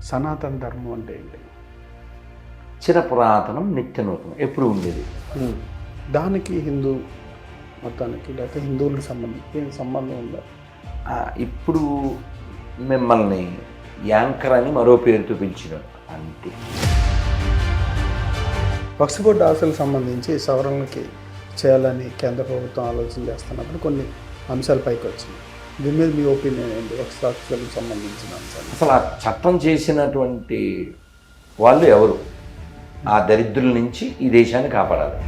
సనాతన ధర్మం అంటే ఏంటి? చిరపురాతనం, నిత్య నూతనం, ఎప్పుడు ఉండేది. దానికి హిందూ మొత్తానికి లేకపోతే హిందువులకు సంబంధించి ఏం సంబంధం ఉందా? ఇప్పుడు మిమ్మల్ని యాంకర్ అని మరో పేరుతో పిలిచినాడు అంతే. వక్ఫ్ బోర్డు ఆస్తులకు సంబంధించి సవరణలకి చేయాలని కేంద్ర ప్రభుత్వం ఆలోచన చేస్తున్నప్పుడు కొన్ని అంశాలు పైకి వచ్చినాయి. దీని మీద మీ ఒపీనియన్ ఏంటి? వక్ఫ్ ఆస్తులకు సంబంధించిన అంశాలు అసలు ఆ చట్టం చేసినటువంటి వాళ్ళు ఎవరు? ఆ దరిద్రుల నుంచి ఈ దేశాన్ని కాపాడాలి.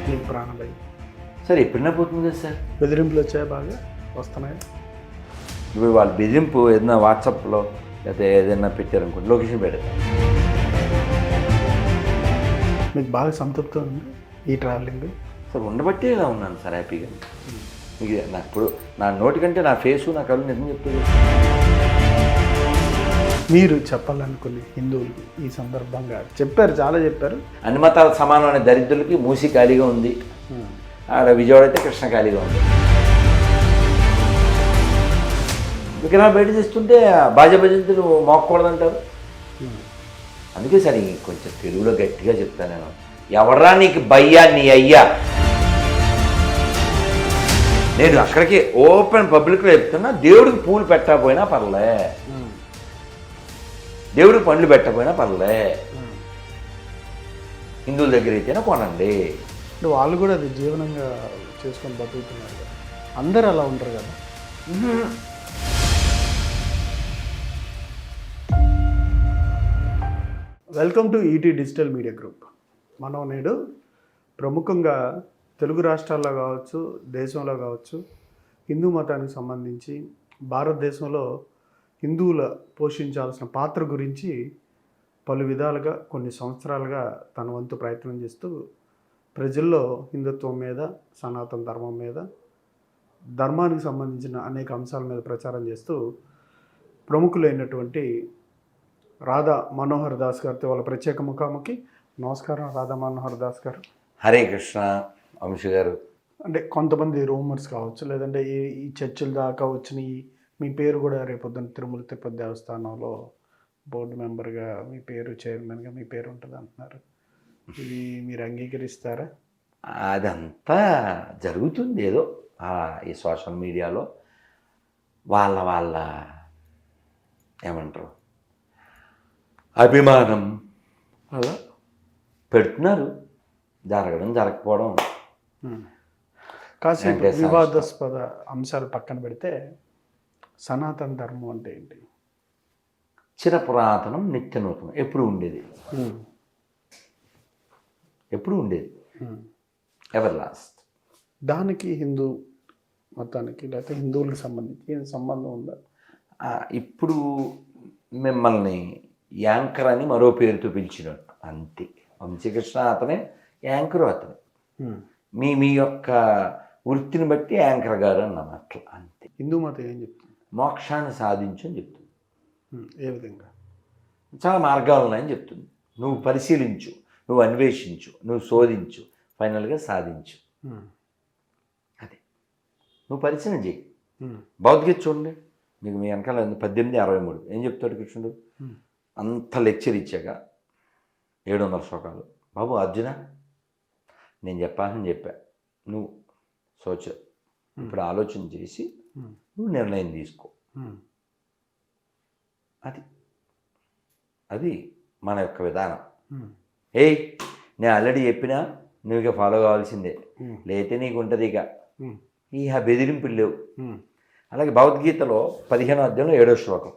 మీకు ప్రాణభయం సార్ ఎప్పుడైనా పోతుంది కదా సార్. బెదిరింపులు వచ్చాయి, బాగా వస్తున్నాయి. ఇప్పుడు వాళ్ళు బెదిరింపు ఏదైనా వాట్సాప్లో లేకపోతే ఏదైనా పెట్టారనుకోండి, లొకేషన్ పెడతారు. మీకు బాగా సంతృప్తి ఉంది ఈ ట్రావెలింగ్? సార్ ఉండబట్టే ఇలా ఉన్నాను సార్ హ్యాపీగా. మీకు నాకు ఇప్పుడు నా నోటి కంటే నా ఫేసు నా కళ్ళు నిజం చెప్తుంది. మీరు చెప్పాలనుకునే హిందువులు ఈ సందర్భంగా చెప్పారు, చాలా చెప్పారు. అన్ని మతాల సమానమైన దరిద్రులకి మూసి ఖాళీగా ఉంది, ఆడ విజయవాడ అయితే కృష్ణ ఖాళీగా ఉంది. విగ్రహాలు బయట చేస్తుంటే బాజా భజంతులు మోక్కకూడదంటారు. అందుకే సార్ కొంచెం తెలుగులో గట్టిగా చెప్తాను నేను. ఎవరా నీకు భయ్యా నీ అయ్యా? నేను అక్కడికి ఓపెన్ పబ్లిక్లో చెప్తున్నా, దేవుడికి పూలు పెట్టకపోయినా పర్లే, దేవుడికి పండ్లు పెట్టకపోయినా పర్లే, హిందువుల దగ్గర అయితేనే కొనండి. వాళ్ళు కూడా అది జీవనంగా చేసుకొని బతుకుతున్నారు కదా, అందరూ అలా ఉంటారు కదా. Welcome to ET digital media group. మనం నేడు ప్రముఖంగా తెలుగు రాష్ట్రాల్లో కావచ్చు, దేశంలో కావచ్చు, హిందూ మతానికి సంబంధించి భారతదేశంలో హిందువుల పోషించాల్సిన పాత్ర గురించి పలు విధాలుగా కొన్ని సంవత్సరాలుగా తన వంతు ప్రయత్నం చేస్తూ ప్రజల్లో హిందుత్వం మీద, సనాతన ధర్మం మీద, ధర్మానికి సంబంధించిన అనేక అంశాల మీద ప్రచారం చేస్తూ ప్రముఖులైనటువంటి రాధా మనోహర్ దాస్ గారితో వాళ్ళ ప్రత్యేక ముఖాముఖి. నమస్కారం రాధా మనోహర్ దాస్ గారు. హరే కృష్ణ వంశీ గారు. అంటే కొంతమంది రూమర్స్ కావచ్చు, లేదంటే ఈ చర్చల దాకా వచ్చినాయి, మీ పేరు కూడా రేపొద్దున తిరుమల తిరుపతి దేవస్థానంలో బోర్డు మెంబర్గా మీ పేరు, చైర్మన్గా మీ పేరు ఉంటుంది అంటున్నారు. ఇది మీరు అంగీకరిస్తారా? అదంతా జరుగుతుంది ఏదో ఈ సోషల్ మీడియాలో వాళ్ళ ఏమంటారు అభిమానం అలా పెడుతున్నారు. జరగడం జరగకపోవడం. కాసేపు వివాదాస్పద అంశాలు పక్కన పెడితే సనాతన ధర్మం అంటే ఏంటి? చిరపురాతనం, నిత్య నూతనం, ఎప్పుడు ఉండేది. ఎప్పుడు ఉండేది, ఎవర్ లాస్ట్. దానికి హిందూ మతానికి లేకపోతే హిందువులకు సంబంధించి ఏం సంబంధం ఉందా? ఇప్పుడు మిమ్మల్ని యాంకర్ అని మరో పేరుతో పిలిచినాడు అంతే. వంశీకృష్ణ అతనే, యాంకరు అతనే. మీ యొక్క వృత్తిని బట్టి యాంకర్ గారు అన్నాం అట్లా అంతే. హిందూ మతం ఏం చెప్తుంది? మోక్షాన్ని సాధించు అని చెప్తుంది. ఏ విధంగా? చాలా మార్గాలు ఉన్నాయని చెప్తుంది. నువ్వు పరిశీలించు, నువ్వు అన్వేషించు, నువ్వు శోధించు, ఫైనల్గా సాధించు. అదే నువ్వు పరిశీలన చేయి. భగవద్గీత చూడండి, మీకు మీ వెనకాల 18:63 ఏం చెప్తాడు కృష్ణుడు? అంత లెక్చర్ ఇచ్చాక 700 శ్లోకాలు. బాబు అర్జున, నేను చెప్పాలని చెప్పా, నువ్వు సోచ ఇప్పుడు ఆలోచన చేసి నువ్వు నిర్ణయం తీసుకో. అది మన యొక్క విధానం. నేను ఆల్రెడీ చెప్పినా నువ్వు ఇక ఫాలో కావాల్సిందే, లేతే నీకు ఉంటుంది ఇక బెదిరింపులు లేవు. అలాగే భగవద్గీతలో 15వ అధ్యాయంలో 7వ శ్లోకం,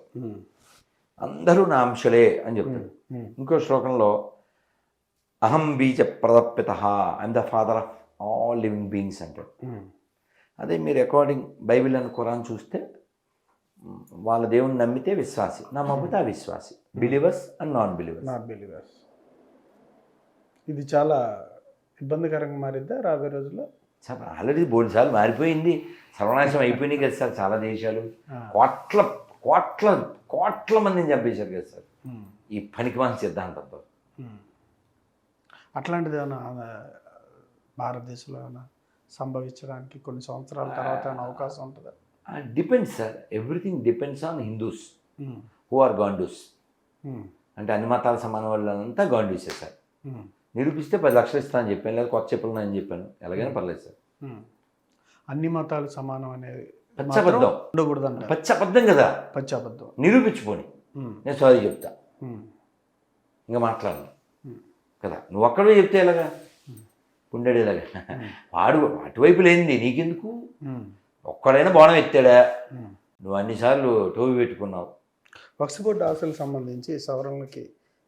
అందరూ నా అంశలే అని చెప్తాడు. ఇంకో శ్లోకంలో అహం బీజ ప్రదప్పిత, I'm the father of all living beings అంటాడు. అదే మీరు అకార్డింగ్ బైబిల్ అండ్ ఖురాన్ చూస్తే వాళ్ళ దేవుని నమ్మితే విశ్వాసి, నమ్మకపోతే అవిశ్వాసి. Believers and non believers. ఇది చాలా ఇబ్బందికరంగా మారిద్దా రాబోయే రోజుల్లో? చాలా ఆల్రెడీ బోల్డ్సార్లు మారిపోయింది, సర్వనాశనం అయిపోయినాయి కదా సార్. చాలా దేశాలు కోట్ల కోట్ల కోట్ల మందిని చంపేశారు కదా సార్ ఈ పనికిమాలిన సిద్ధాంతంతో. అట్లాంటిది ఏమైనా భారతదేశంలో ఏమైనా సంభవించడానికి కొన్ని సంవత్సరాల తర్వాత అవకాశం ఉంటుందా? Depends sir, everything depends on Hindus who are గాండూస్. అంటే అన్ని మతాల సమానం వాళ్ళంతా గాండూసే సార్. నిరూపిస్తే 10 లక్షలు ఇస్తానని చెప్పాను, లేదా కొత్త చెప్పులు అని చెప్పాను, ఎలాగైనా పర్లేదు సార్. అన్ని మతాలు సమానం అనేది పచ్చబద్ధం ఉండకూడదంట. పచ్చబద్ధం కదా, పచ్చబద్ధం. నిరూపించుకోని నేను సారీ చెప్తా, ఇంకా మాట్లాడను కదా. నువ్వు ఒక్కడే చెప్తే ఎలాగా ఉండేలాగా, వాడు అటువైపు లేనిది నీకెందుకు? ఒక్కడైనా బాణం ఎత్తాడా? నువ్వు అన్నిసార్లు టోపీ పెట్టుకున్నావు. వక్ఫ్ బోర్డు ఆస్తులకు సంబంధించి సవరణలకి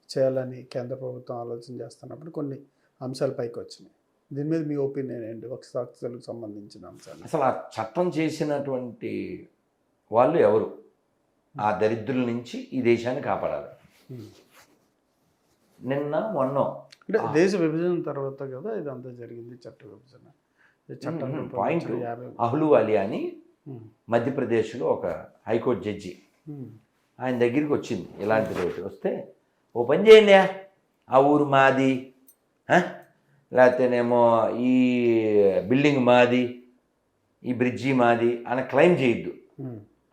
చేయాలని కేంద్ర ప్రభుత్వం ఆలోచన చేస్తున్నప్పుడు కొన్ని అంశాలు పైకి వచ్చినాయి. దీని మీద మీ ఒపీనియన్ ఏంటి? వక్ఫ్ ఆస్తులకు సంబంధించిన అంశాలు అసలు ఆ చట్టం చేసినటువంటి వాళ్ళు ఎవరు? ఆ దరిద్రుల నుంచి ఈ దేశాన్ని కాపాడాలి. మొన్న అంటే దేశ విభజన తర్వాత కదా ఇదంతా జరిగింది, చట్ట విభజన. చట్టం పాయింట్ అహ్లూ అలీ అని మధ్యప్రదేశ్లో ఒక హైకోర్టు జడ్జి, ఆయన దగ్గరికి వచ్చింది ఇలాంటి రేటు వస్తే, ఓ పని చేయండి, ఆ ఊరు మాది, లేకపోతేనేమో ఈ బిల్డింగ్ మాది, ఈ బ్రిడ్జి మాది అని క్లెయిమ్ చేయొద్దు.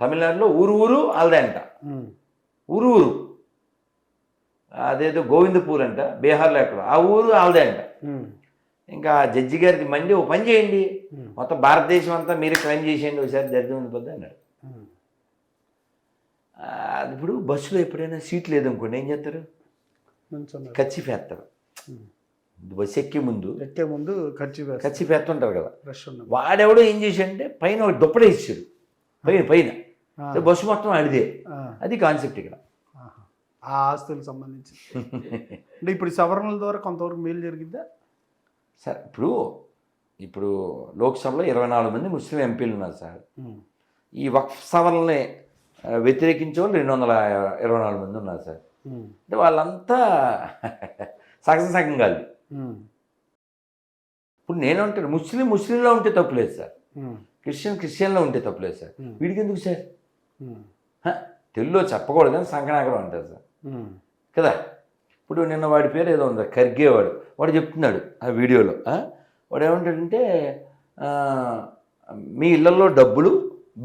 తమిళనాడులో ఊరు ఊరు వాళ్ళదే అంట, ఊరు ఊరు. అదేదో గోవిందపూర్ అంట బీహార్లో ఎక్కడ, ఆ ఊరు వాళ్ళదే అంట. ఇంకా జడ్జి గారికి మండి, ఓ పని చేయండి, మొత్తం భారతదేశం అంతా మీరే క్లెయిమ్ చేసేయండి ఒకసారి, దరిద్రం ఉండిపోద్ది అన్నాడు. ఇప్పుడు బస్సులో ఎప్పుడైనా సీట్ లేదనుకోండి ఏం చేస్తారు? కచ్చిఫ్ వేస్తారు. బస్సు ఎక్కే ముందు కచ్చిఫ్ వేస్తుంటారు కదా. వాడెవడో ఏం చేశాడంటే పైన ఒక దుప్పటి వేసాడు, పైన బస్సు మొత్తం అడిదే. అది కాన్సెప్ట్ ఇక్కడ. ఆ ఆస్తులకు సంబంధించి అంటే ఇప్పుడు సవరణల ద్వారా కొంతవరకు మేలు జరిగిద్దా సార్? ఇప్పుడు లోక్సభలో 24 మంది ముస్లిం ఎంపీలు ఉన్నారు సార్. ఈ వక్ఫ్ సవరణని వ్యతిరేకించే వాళ్ళు 224 మంది ఉన్నారు సార్. అంటే వాళ్ళంతా సగం కాదు. ఇప్పుడు నేనంటాను, ముస్లింలో ఉంటే తప్పులేదు సార్, క్రిస్టియన్లో ఉంటే తప్పులేదు సార్, వీడికి ఎందుకు సార్? తెలుగులో చెప్పకూడదు కానీ సంకనాకరం అంటారు సార్ కదా. ఇప్పుడు నిన్న వాడి పేరు ఏదో ఉంది, ఖర్గే, వాడు చెప్తున్నాడు ఆ వీడియోలో. వాడు ఏమంటాడంటే, మీ ఇళ్లలో డబ్బులు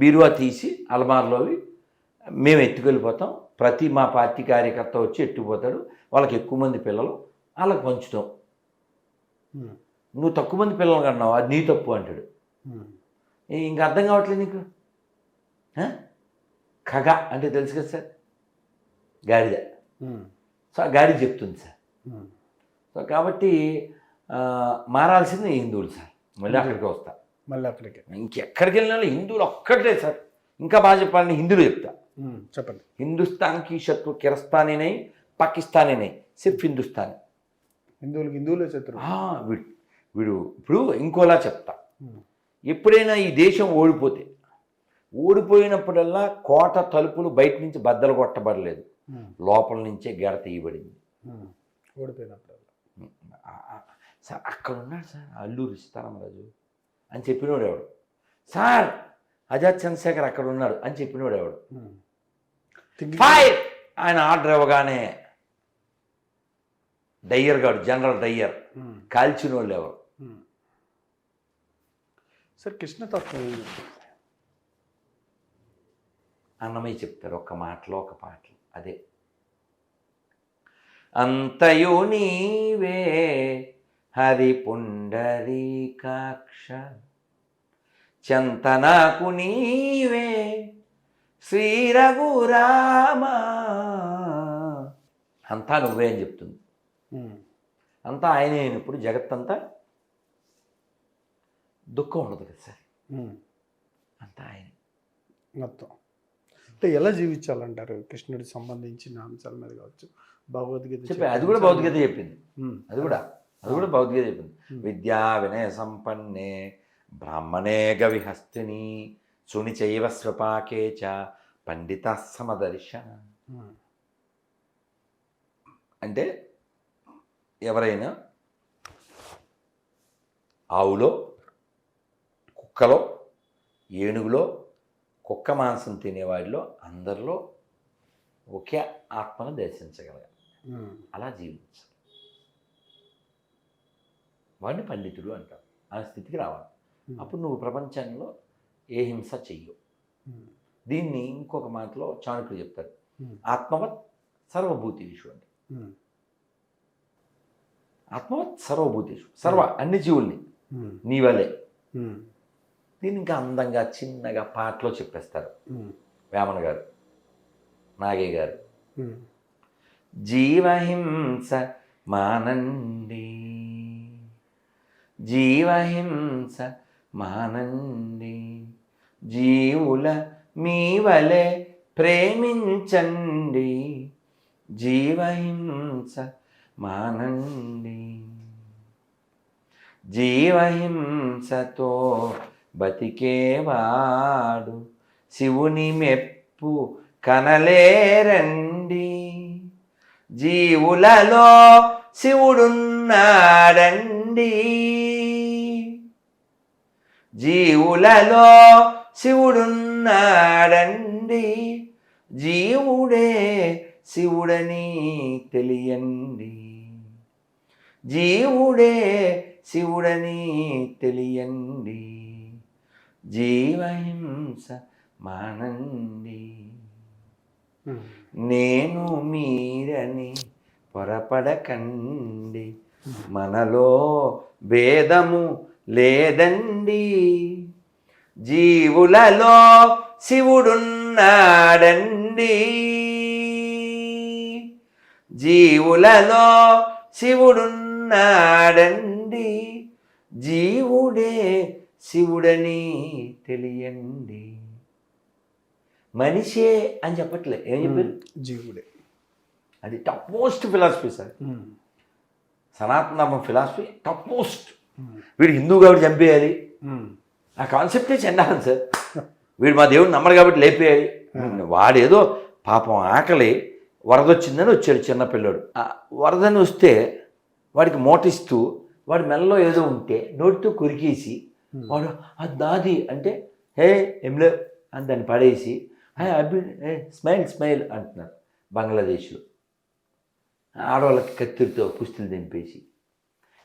బీరువా తీసి అలమార్లోవి మేము ఎత్తుకెళ్ళిపోతాం, ప్రతి మా పార్టీ కార్యకర్త వచ్చి ఎత్తుకుపోతాడు, వాళ్ళకి ఎక్కువ మంది పిల్లలు, వాళ్ళకి పంచుతాం, నువ్వు తక్కువ మంది పిల్లలు కన్నావు, అది నీ తప్పు అంటాడు. ఇంకా అర్థం కావట్లేదు నీకు? ఖగ అంటే తెలుసు కదా సార్, గాడిద. సో ఆ గాడిద చెప్తుంది సార్. సో కాబట్టి మారాల్సింది హిందువులు సార్. మళ్ళీ అక్కడికి వస్తా, ఇంకెక్కడికి వెళ్ళినా హిందువులు ఒక్కటే సార్. ఇంకా బాగా చెప్పాలని హిందువులు చెప్తా. చెప్పండి. హిందుస్థాన్కి శత్రు కిరస్తానీ నై, పాకిస్తానీ నై, సిర్ఫ్ హిందుస్థానీ. హిందువులే శత్రు. వీడు ఇప్పుడు ఇంకోలా చెప్తా. ఎప్పుడైనా ఈ దేశం ఓడిపోయినప్పుడల్లా కోట తలుపులు బయట నుంచి బద్దలు కొట్టబడలేదు, లోపల నుంచే గెడ తీయబడింది. సార్ అక్కడ ఉన్నాడు సార్ అల్లూరి సీతారామరాజు అని చెప్పినోడు ఎవడు? సార్ ఆజాద్ చంద్రశేఖర్ అక్కడ ఉన్నాడు అని చెప్పినోడు ఎవడు? ఫైర్ ఆయన ఆర్డర్ ఇవ్వగానే డయ్యర్ గాడు, జనరల్ డయ్యర్, కాల్చిన వాళ్ళు ఎవరు? సార్ కృష్ణతత్వం అన్నమయ్య చెప్తారు ఒక మాటలో, ఒక పాటలో. అదే అంతయు నీవే హరి పుండరీకాక్ష, చంతనాకు నీవే శ్రీ రఘురామ. అంతా నువ్వే అని చెప్తుంది. అంతా ఆయనే అయినప్పుడు జగత్తంతా దుఃఖం ఉండదు కదా సార్. అంతా ఆయన మొత్తం. అంటే ఎలా జీవించాలంటారు కృష్ణుడికి సంబంధించిన అంశాల మీద కావచ్చు, భగవద్గీత అది కూడా భగవద్గీత చెప్పింది. అది కూడా భగవద్గీత చెప్పింది. విద్యా వినయ సంపన్నే బ్రాహ్మణే గవిహస్తిని సుని చైవ స్వపాకే చ పండిత సమదర్శన. అంటే ఎవరైనా ఆవులో, కుక్కలో, ఏనుగులో, కుక్క మాంసం తినేవాడిలో అందరిలో ఒకే ఆత్మను దర్శించగలగాలి. అలా జీవించాలి. వాడిని పండితుడు అంటారు. ఆ స్థితికి రావాలి. అప్పుడు నువ్వు ప్రపంచంలో ఏ హింస చెయ్యవు. దీన్ని ఇంకొక మాటలో చాణక్యులు చెప్తారు, ఆత్మవత్ సర్వభూతేషు అంటే. ఆత్మవత్ సర్వభూతేషు, సర్వ అన్ని జీవుల్ని నీ వలే. దీన్ని ఇంకా అందంగా చిన్నగా పాటలో చెప్పేస్తారు వేమన గారు, నాగయ్య గారు. జీవహింస మానండి, జీవహింస మానండి, జీవుల మీ వలె ప్రేమించండి, జీవహింస మానండి. జీవహింసతో బతికేవాడు శివుని మెప్పు కనలేరండి, జీవులలో శివుడున్నాడండి, జీవులలో శివుడున్నాడండి, జీవుడే శివుడని తెలియండి, జీవుడే శివుడని తెలియండి, జీవహింస మానండి. నేను మీరని పొరపడకండి, మనలో భేదము లేదండి, జీవులలో శివుడున్నాడండి, జీవులలో శివుడున్నాడండి, జీవుడే శివుడని తెలియండి. మనిషే అని చెప్పట్లే, ఏం చెప్పారు? జీవుడే. అది టాప్ మోస్ట్ ఫిలాసఫీ సార్. సనాతన ఫిలాసఫీ టాప్ మోస్ట్. వీడు హిందూ కాబట్టి చంపేయాలి, ఆ కాన్సెప్టే చెండాలి సార్. వీడు మా దేవుడు నమ్మరు కాబట్టి లేపేయాలి. వాడేదో పాపం ఆకలి వరద వచ్చిందని వచ్చాడు చిన్నపిల్లడు. వరదని వస్తే వాడికి మోటిస్తూ వాడి మెల్లో ఏదో ఉంటే నోటితో కొరికేసి వాడు అది దాది అంటే హే ఎంలే అని దాన్ని పడేసి అబ్బి స్మైల్ స్మైల్ అంటున్నారు బంగ్లాదేశ్లో. ఆడవాళ్ళకి కత్తిరితో పుస్తులు దింపేసి.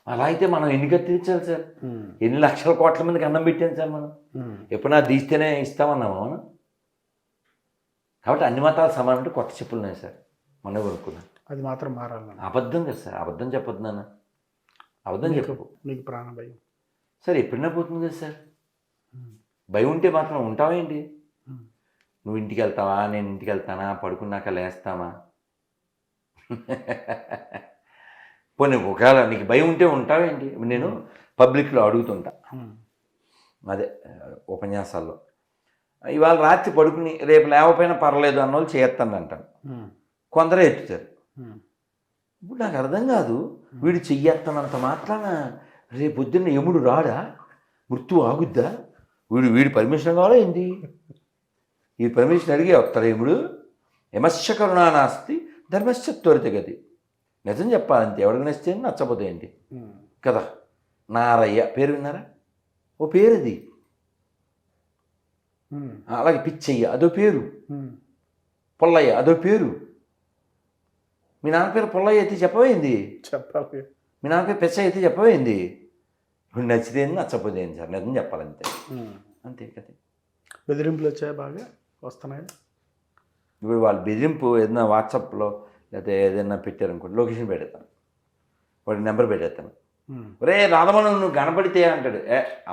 అలా అయితే మనం ఎన్ని కత్తిరించాలి సార్? ఎన్ని లక్షల కోట్ల మందికి అన్నం పెట్టాను సార్ మనం. ఎప్పుడన్నా తీస్తేనే ఇస్తామన్నాము మనం. కాబట్టి అన్ని మతాలు సమానం అంటే కొత్త చెప్పులు ఉన్నాయి సార్, మొన్న కొనుక్కున్నాను. అది మాత్రం మారాలి. అబద్ధం కదా సార్, అబద్ధం చెప్పొద్దు నాన్న, అబద్ధం చెప్పు. నీకు ప్రాణ భయం సార్ ఎప్పుడైనా పోతుంది కదా సార్. భయం ఉంటే మాత్రం ఉంటావేంటి? నువ్వు ఇంటికి వెళ్తావా, నేను ఇంటికి వెళ్తానా, పడుకున్నాక లేస్తామా? పోనీ ఒకవేళ నీకు భయం ఉంటే ఉంటావేంటి? నేను పబ్లిక్లో అడుగుతుంటా, అదే ఉపన్యాసాల్లో, ఇవాళ రాత్రి పడుకుని రేపు లేకపోయినా పర్లేదు అన్న వాళ్ళు చేస్తాను అంటాను. కొందరే ఎత్తుతారు. ఇప్పుడు నాకు అర్థం కాదు, వీడు చెయ్యేస్తానంత మాత్రాన రేపు పొద్దున్న యముడు రాడా, మృత్యు ఆగుద్దా? వీడి పర్మిషన్ కావాలా ఏంటి? ఈ పర్మిషన్ అడిగే వస్తాడు యముడు. యమశ్చ కరుణా నాస్తి ధర్మశ్చ త్వరితగతి. నిజం చెప్పాలంతే, ఎవరికి నచ్చితే నచ్చపోతే ఏంటి కదా. నారయ్య పేరు విన్నారా? ఓ పేరు అది. అలాగే పిచ్చయ్య అదో పేరు, పుల్లయ్య అదో పేరు. మీ నాన్న పేరు పుల్లయ్య అయితే చెప్పవేంది? చెప్పాలి. మీ నాన్న పేరు పిచ్చయ్య అయితే చెప్పవేంది? నచ్చితే నచ్చపోతే ఏంటి సార్, నిజం చెప్పాలంతే, అంతే కదా. బెదిరింపులు వచ్చాయి, బాగా వస్తున్నాయి. ఇప్పుడు వాళ్ళు బెదిరింపు ఏదైనా వాట్సాప్లో లేకపోతే ఏదైనా పెట్టారనుకోండి, లొకేషన్ పెట్టేస్తాను, వాడి నెంబర్ పెట్టేస్తాను. రే రాధమను నువ్వు కనపడితే అంటాడు.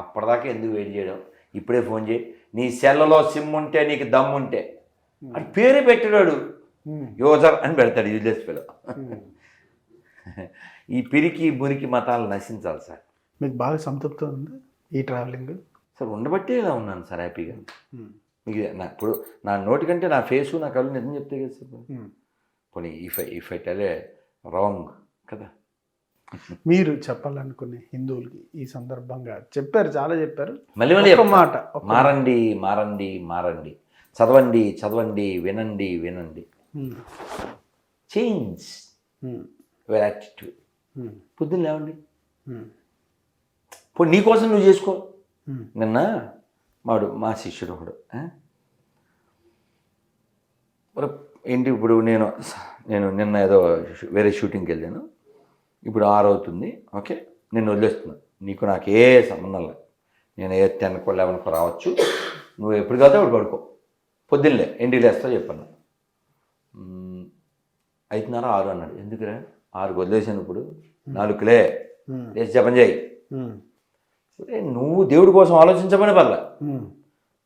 అప్పటిదాకా ఎందుకు వెయిట్ చేయడం, ఇప్పుడే ఫోన్ చేయి, నీ సెల్లలో సిమ్ ఉంటే నీకు దమ్ము ఉంటే అది పేరే పెట్టాడు, యూజర్ అని పెడతాడు యూజ్లెస్ పిల్ల. ఈ పిరికి మురికి మతాలు నశించాలి సార్. మీకు బాగా సంతృప్తి ఉంది ఈ ట్రావెలింగ్ సార్? ఉండబట్టే ఇలా ఉన్నాను సార్ హ్యాపీగా. మీకు ఇప్పుడు నా నోటి కంటే నా ఫేసు నా కళ్ళు నిజం చెప్తే కదా సార్. పోనీ if I tell a wrong కదా. మీరు చెప్పాలనుకునే హిందువులకి ఈ సందర్భంగా చెప్పారు, చాలా చెప్పారు, మళ్ళీ మళ్ళీ మాట మారండి మారండి మారండి, చదవండి చదవండి, వినండి వినండి, చేంజ్ యువర్ యాటిట్యూడ్. పొద్దున్న లేవండి, ఇప్పుడు నీకోసం నువ్వు చేసుకో. నిన్న మా శిష్యుడు ఒకడు ఏంటి, ఇప్పుడు నేను నిన్న ఏదో వేరే షూటింగ్కి వెళ్ళాను, ఇప్పుడు 6 అవుతుంది, ఓకే నేను వదిలేస్తున్నాను, నీకు నాకు ఏ సంబంధం లేదు, నేను ఏ 10కో 11కో రావచ్చు, నువ్వు ఎప్పుడు కాదో అప్పుడు పడుకో, పొద్దున్నే ఎండి లేస్తా చెప్పాను. 5:30 6 అన్నాడు. ఎందుకురా 6 వదిలేసాను, ఇప్పుడు 4 లేచి జపం చేయి. నువ్వు దేవుడి కోసం ఆలోచించమని పర్లే,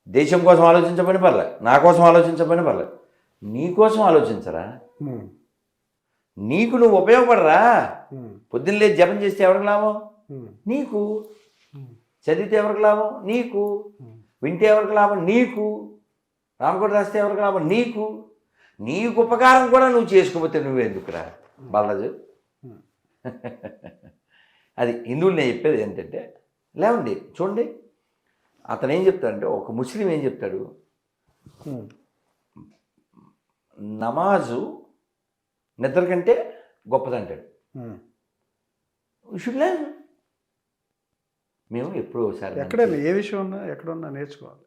దేశం కోసం ఆలోచించమని పర్లే, నా కోసం ఆలోచించమని పర్లే, నీ కోసం ఆలోచించరా. నీకు నువ్వు ఉపయోగపడరా. పొద్దున్న లేచి జపం చేస్తే ఎవరికి లాభం? నీకు. చదివితే ఎవరికి లాభం? నీకు. వింటే ఎవరికి లాభం? నీకు. రామకోట రాస్తే ఎవరికి లాభం? నీకు. నీకు ఉపకారం కూడా నువ్వు చేసుకోకపోతే నువ్వెందుకురా బాలరాజు? అది హిందువులు నేను చెప్పేది ఏంటంటే, లేవండి చూడండి, అతను ఏం చెప్తాడంటే, ఒక ముస్లిం ఏం చెప్తాడు, నమాజు నిద్ర కంటే గొప్పదంటాడు. Should learn. మేము ఎప్పుడో ఒకసారి ఎక్కడైనా ఏ విషయం ఉన్నా ఎక్కడున్నా నేర్చుకోవాలి.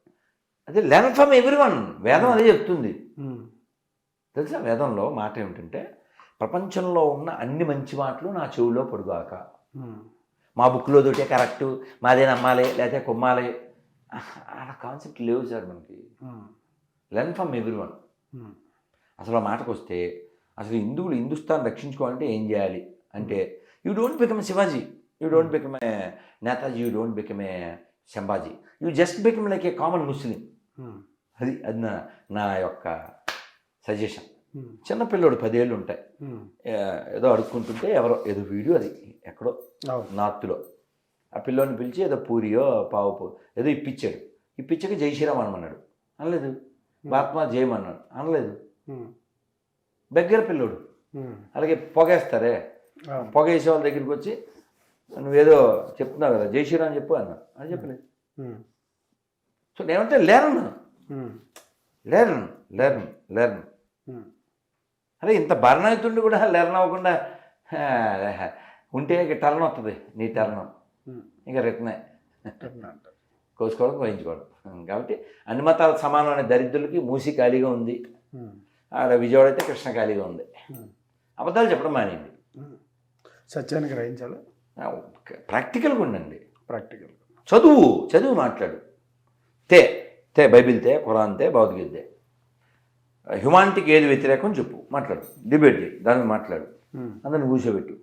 అదే లెర్న్ ఫ్రమ్ ఎవ్రీవన్. వేదం అదే చెప్తుంది తెలుసా. వేదంలో మాట ఏమిటంటే, ప్రపంచంలో ఉన్న అన్ని మంచి మాటలు నా చెవులో పడుగాక. మా బుక్లో దొరికే కరెక్టు, మాదే నమ్మాలి లేకపోతే కొమ్మాలి, అలా కాన్సెప్ట్ లేవు సార్ మనకి. Learn from everyone. అసలు ఆ మాటకు వస్తే, అసలు హిందుస్థాన్ రక్షించుకోవాలంటే ఏం చేయాలి అంటే, you don't become Shivaji, you don't become a Netaji, you don't become a Sambhaji, you just become like a common Muslim. అది అది నా యొక్క సజెషన్. చిన్నపిల్లడు 10 ఏళ్ళు ఉంటాయి, ఏదో అడుక్కుంటుంటే ఎవరో ఏదో వీడియో, అది ఎక్కడో నార్త్లో, ఆ పిల్లోని పిలిచి ఏదో పూరియో పావు ఏదో ఇప్పించాక జై శ్రీరామ్ అనమన్నాడు. అనలేదు. మహాత్మా జయమన్నాడు. అనలేదు. దగ్గర పిల్లోడు. అలాగే పొగేస్తారే, పొగ వేసే వాళ్ళ దగ్గరికి వచ్చి నువ్వేదో చెప్తున్నావు కదా, జై శ్రీరామ్ చెప్పు అన్నా. అని చెప్పలేదు. సో నేనంటే లెర్న్. అరే ఇంత భరణయుతుండి కూడా లెర్న్ అవ్వకుండా ఉంటే ఇక టర్న్ వస్తుంది. నీ టర్న్ ఇంకా రిటర్నే కోసుకోవడం వహించుకోవడం. కాబట్టి అన్ని మతాల సమానమైన దరిద్రులకి మూసి ఖాళీగా ఉంది, ఆడ విజయవాడ అయితే కృష్ణ ఖాళీగా ఉంది. అబద్ధాలు చెప్పడం మానేయండి, సత్యాన్ని గ్రహించాలి, ప్రాక్టికల్గా ఉండండి. ప్రాక్టికల్ చదువు మాట్లాడు. బైబిల్ తే, ఖురాన్ తే, భగవద్గీత తే. హ్యుమానిటీకి ఏది వ్యతిరేకం చెప్పు, మాట్లాడు, డిబేట్ చేయి, దాని మీద మాట్లాడు, అందరిని కూర్చోబెట్టు.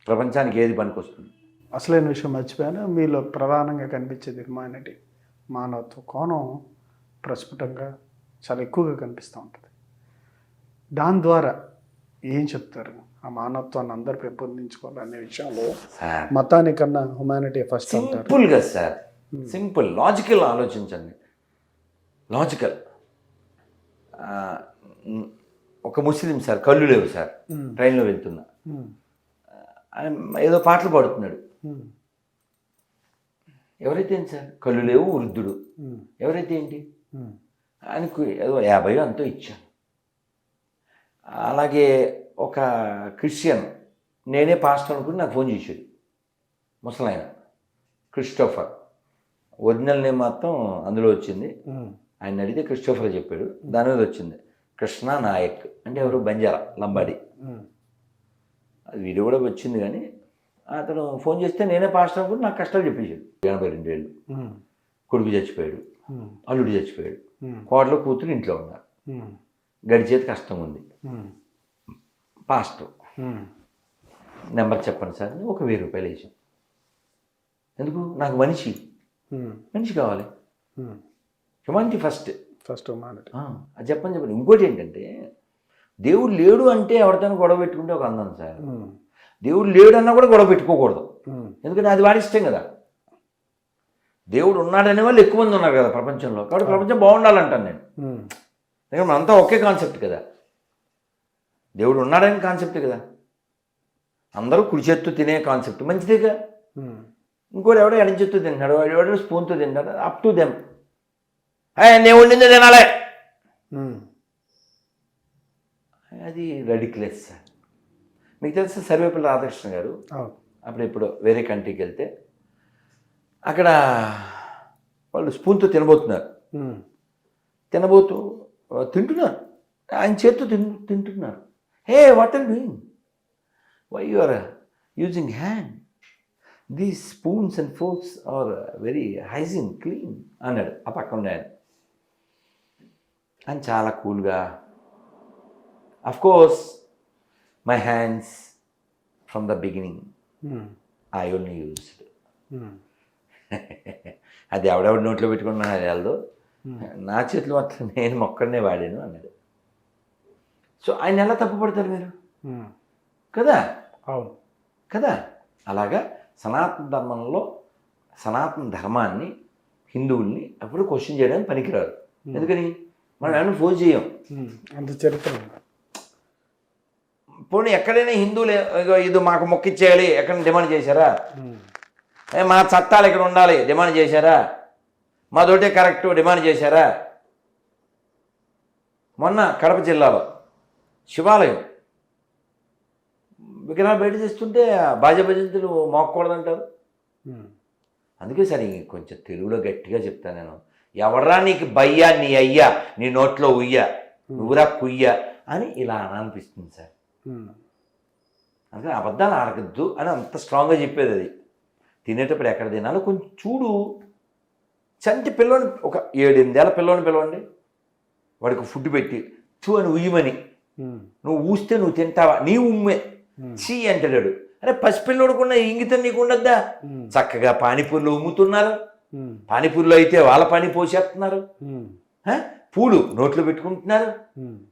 ప్రపంచానికి ఏది పనికొస్తుంది. అసలైన విషయం మర్చిపోయాను, మీలో ప్రధానంగా కనిపించేది హ్యుమానిటీ, మానవత్వ కోణం ప్రస్ఫుటంగా చాలా ఎక్కువగా కనిపిస్తూ ఉంటుంది. దాని ద్వారా ఏం చెప్తారు? ఆ మానవత్వాన్ని అందరు పెంపొందించుకోవాలనే విషయంలో మతానికన్నా హ్యుమానిటీ ఫస్ట్ అంటారు. సింపుల్గా సార్, సింపుల్ లాజికల్ ఆలోచించండి. లాజికల్. ఒక ముస్లిం సార్, కళ్ళు లేవు సార్, ట్రైన్లో వెళ్తున్నా, ఏదో పాటలు పాడుతున్నాడు. ఎవరైతే ఏంటి సార్, కళ్ళు లేవు వృద్ధుడు, ఎవరైతే ఏంటి, ఆయనకు ఏదో 50 అంతో ఇచ్చాను. అలాగే ఒక క్రిస్టియన్, నేనే పాస్టర్ అనుకుని నాకు ఫోన్ చేశాడు, ముసలాయన, క్రిస్టోఫర్. ఒరిజినల్ నేమ్ మాత్రం అందులో వచ్చింది, ఆయన అడిగితే క్రిస్టోఫర్ చెప్పాడు, దాని మీద వచ్చింది కృష్ణ నాయక్. అంటే ఎవరు, బంజారా, లంబాడి. అది వీడియో కూడా వచ్చింది. కానీ అతను ఫోన్ చేస్తే నేనే పాస్టర్ అనుకుని నాకు కష్టాలు చెప్పేశాడు. 82 ఏళ్ళు, కొడుకు చచ్చిపోయాడు, అల్లుడు చచ్చిపోయాడు, కోడలు కూతురు ఇంట్లో ఉన్నారు, గడిచేది కష్టం ఉంది. పాస్టర్ నెంబర్ చెప్పండి సార్, ఒక 1000 రూపాయలు వేసాం. ఎందుకు? నాకు మనిషి కావాలి. Humanity first humanity. అది చెప్పండి. ఇంకోటి ఏంటంటే, దేవుడు లేడు అంటే ఎవరితోనూ గొడవ పెట్టుకుంటే ఒక అందం సార్. దేవుడు లేడు అన్నా కూడా గొడవ పెట్టుకోకూడదు, ఎందుకంటే అది వాడి ఇష్టం కదా. దేవుడు ఉన్నాడనే వాళ్ళు ఎక్కువ మంది ఉన్నారు కదా ప్రపంచంలో, కాబట్టి ప్రపంచం బాగుండాలంటాను నేను. ఎందుకంటే మనంతా ఒకే కాన్సెప్ట్ కదా, దేవుడు ఉన్నాడని కాన్సెప్ట్ కదా, అందరూ కుడి చేత్తు తినే కాన్సెప్ట్ మంచిదేగా. ఇంకోటి ఎవడో ఎడం చేత్తు తింటాడు, ఎవడో స్పూన్తో తింటాడు, అప్ టు దెమ్. నేను వండిందే తినాలే, అది రెడిక్యులస్ సార్. మీకు తెలుసు సర్వేపల్లి రాధాకృష్ణ గారు అప్పుడు ఇప్పుడు వేరే కంట్రీకి వెళ్తే అక్కడ వాళ్ళు స్పూన్తో తినబోతున్నారు, తింటున్నారు, ఆయన చేత్తో తింటున్నారు. Hey, what are doing, why you are using hand, these spoons and forks are very hygiene, clean అన్నాడు ఆ పక్కన ఆయన. అని చాలా కూల్గా, of course my hands from the beginning I only used. అది ఎవడెవడి నోట్లో పెట్టుకున్నా అది వెళ్ళదు, నా చేతిలో మాత్రం నేను మొక్కడనే వాడాను అన్నాడు. సో ఆయన ఎలా తప్పుపడతారు మీరు కదా? అవును కదా. అలాగా సనాతన ధర్మంలో సనాతన ధర్మాన్ని, హిందువుల్ని ఎప్పుడు క్వశ్చన్ చేయడానికి పనికిరాదు. ఎందుకని మనం ఏమైనా ఫోర్స్ చేయం, అంత చరిత్ర ఉంది. పోనీ ఎక్కడైనా హిందువులు ఇది మాకు మొక్కిచ్చేయాలి ఎక్కడ డిమాండ్ చేశారా? మా చట్టాలు ఇక్కడ ఉండాలి డిమాండ్ చేశారా? మాతోటే కరెక్ట్ డిమాండ్ చేశారా? మొన్న కడప జిల్లాలో శివాలయం విగ్రహాలు బయట చేస్తుంటే బాజా భజంతులు మోక్కకూడదంటారు. అందుకే సార్ కొంచెం తెలుగులో గట్టిగా చెప్తాను నేను, ఎవడ్రా నీకు బయ్యా నీ అయ్యా నీ నోట్లో ఉయ్య నువ్వురా కుయ్య అని ఇలా అనిపిస్తుంది సార్. అందుకని అబద్ధాలు ఆడకద్దు అని అంత స్ట్రాంగ్గా చెప్పేది. అది తినేటప్పుడు ఎక్కడ తినాలో కొంచెం చూడు. చంటి పిల్లోని, ఒక 7-8 ఏళ్ళ పిల్లోని పిలవండి, వాడికి ఫుడ్ పెట్టి చూ అని ఉయ్యమని, నువ్వు ఊస్తే నువ్వు తింటావా, నీ ఉమ్మే చీ అంటాడు. అరే పసిపిల్లోడుకున్న ఇంగితం నీకు ఉండద్దా? చక్కగా పానీపూరిలో ఉమ్ముతున్నారు, పానీపూరిలో అయితే వాళ్ళ పానీ పోసేస్తున్నారు, పూలు నోట్లో పెట్టుకుంటున్నారు,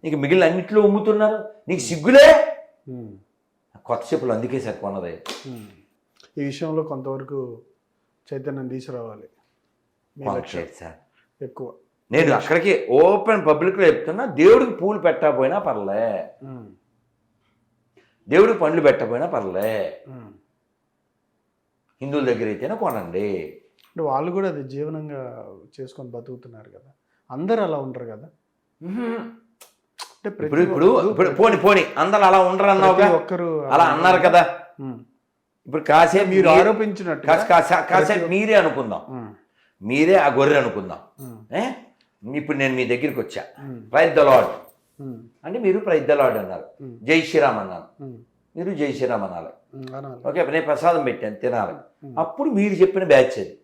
నీకు మిగిలిన అన్నింటిలో ఉమ్ముతున్నారు, నీకు సిగ్గులే? కొత్త చెప్పులు అందుకే సార్ కొన్నది. ఈ విషయంలో కొంతవరకు చైతన్యం తీసుకురావాలి సార్. ఎక్కువ నేను అక్కడికి ఓపెన్ పబ్లిక్లో చెప్తున్నా, దేవుడికి పూలు పెట్టకపోయినా పర్లే, దేవుడికి పండ్లు పెట్టకపోయినా పర్లే, హిందువుల దగ్గర అయితేనే కొనండి. అంటే వాళ్ళు కూడా అది జీవనంగా చేసుకొని బతుకుతున్నారు కదా, అందరు అలా ఉంటారు కదా. ఇప్పుడు ఇప్పుడు ఇప్పుడు పోని పోని అందరూ అలా ఉండరు అన్నావుగా, ఒక్కరు అలా అన్నారు కదా. ఇప్పుడు కాసేపు మీరు ఆరోపించినట్టు కాసేపు మీరే అనుకుందాం, మీరే ఆ గొర్రె అనుకుందాం. ఇప్పుడు నేను మీ దగ్గరికి వచ్చా, ప్రైజ్ ద లార్డ్ అంటే మీరు ప్రైజ్ ద లార్డ్ అన్నారు, జై శ్రీరామ్ అన్నాను, మీరు జై శ్రీరామ్ అనాలి. ఓకే, నేను ప్రసాదం పెట్టాను తినాలి, అప్పుడు మీరు చెప్పిన బ్యాచ్ అది.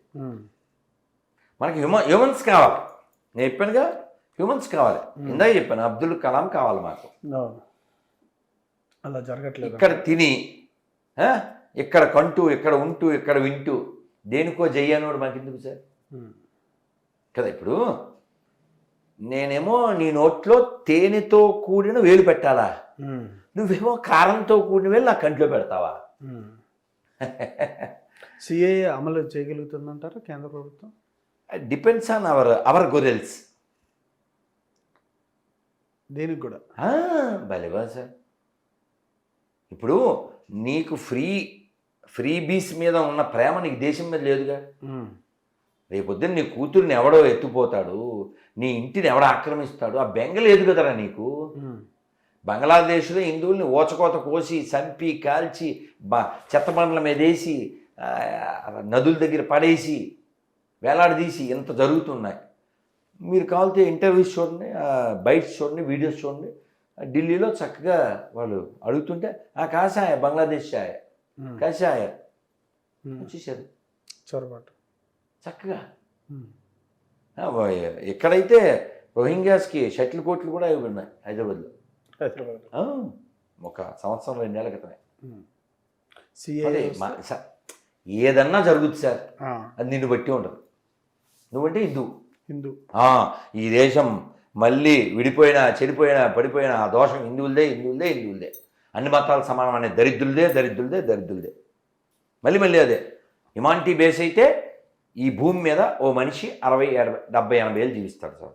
మనకి హ్యూమన్స్ కావాలి, నేను చెప్పానుగా హ్యూమన్స్ కావాలి. ఇందాక చెప్పాను అబ్దుల్ కలాం కావాలి మాకు. అలా జరగట్లేదు. ఇక్కడ తిని ఇక్కడ కంటూ ఇక్కడ ఉంటూ ఇక్కడ వింటూ దేనికో జయ్యనోడు మాకు ఎందుకు సార్ కదా. ఇప్పుడు నేనేమో నీ నోట్లో తేనెతో కూడిన వేలు పెట్టాలా, నువ్వేమో కారంతో కూడిన వేలు నా కంట్లో పెడతావా? సిఏ అమలు చేయగలుగుతుందంటారా కేంద్ర ప్రభుత్వం? డిపెండ్స్ ఆన్ అవర్ గొరెల్స్. దేనికి కూడా భలేవా సార్. ఇప్పుడు నీకు ఫ్రీ బీస్ మీద ఉన్న ప్రేమ నీకు దేశం మీద లేదుగా. రేపొద్దున నీ కూతుర్ని ఎవడో ఎత్తుపోతాడు, నీ ఇంటిని ఎవడో ఆక్రమిస్తాడు, ఆ బెంగ లేదు కదరా నీకు. బంగ్లాదేశ్లో హిందువుల్ని ఓచకోత కోసి చంపి కాల్చి చెత్త బండ్ల మీద వేసి నదుల దగ్గర పడేసి వేలాడదీసి ఇంత జరుగుతున్నాయి. మీరు కావాలితే ఇంటర్వ్యూస్ చూడండి, బైట్స్ చూడండి, వీడియోస్ చూడండి. ఢిల్లీలో చక్కగా వాళ్ళు అడుగుతుంటే కాషాయ బంగ్లాదేశ్ ఛాయ కాషాయ వచ్చేసారు చొరబాటు చక్కగా. ఎక్కడైతే రోహింగ్యాస్కి షటిల్ కోట్లు కూడా ఉన్నాయి హైదరాబాద్లో, ఒక సంవత్సరం 2 ఏళ్ల క్రితమే. ఏదన్నా జరుగుతుంది సార్, అది నిన్ను బట్టి ఉండదు. నువ్వంటే హిందూ. ఈ దేశం మళ్ళీ విడిపోయినా చెడిపోయినా పడిపోయినా ఆ దోషం హిందువులదే హిందువులదే హిందువులదే, అన్ని మతాలు సమానం అనే దరిద్రులదే దరిద్రులదే దరిద్రులదే. మళ్ళీ అదే హ్యుమానిటీ బేస్ అయితే ఈ భూమి మీద ఓ మనిషి 60, 70, 80 ఏళ్ళు జీవిస్తాడు సార్.